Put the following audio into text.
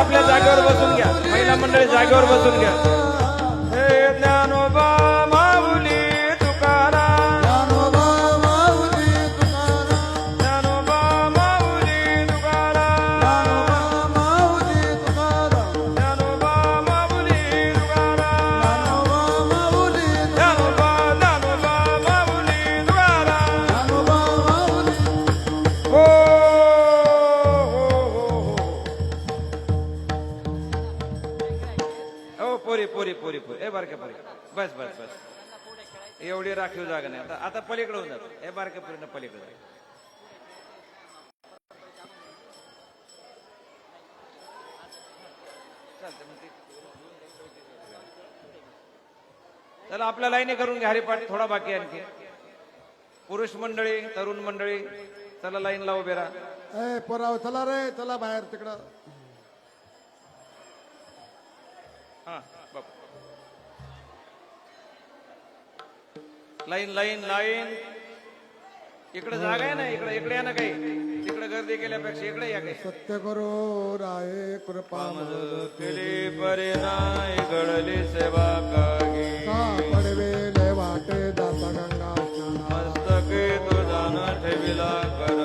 आपल्या जागेवर बसून घ्या. महिला मंडळी जागेवर बसून घ्या. हे ज्ञानोबा माऊली तुकाराम, ज्ञानोबा माऊली तुकाराम, ज्ञानोबा माऊली तुकाराम, ज्ञानोबा माऊली तुकाराम, ज्ञानोबा माऊली तुकाराम, ज्ञानोबा माऊली ज्ञानोबा ज्ञानोबा माऊली तुकाराम. ज्ञानोबा माऊली. हो हो हो हो पोरी पोरी पोरी पोरी ए बारक्या पोरी बस बस बस एवढी राखीव जागा नाही. आता पलीकडे होऊन जातो. हे बारक्या पोरीनं पलीकडे जा. चालतंय मग ते. चला आपल्या लाईनी करून घ्या. हरिपाठ थोडा बाकी आहे आणखी. पुरुष मंडळी तरुण मंडळी चला लाईनला उभे राहा. ए पोराव चला रे, चला बाहेर तिकडं. हा बाप. Line line line. इकडे जागा आहे ना, इकडे इकडे या ना. काही तिकडे गर्दी केल्यापेक्षा इकडे या. काही सत्य करो राये कृपा केली परे नाही घडली सेवा कागी. पडवेले वाटे जाता गंगा स्नाना. मस्तके तुझा न ठेविला कर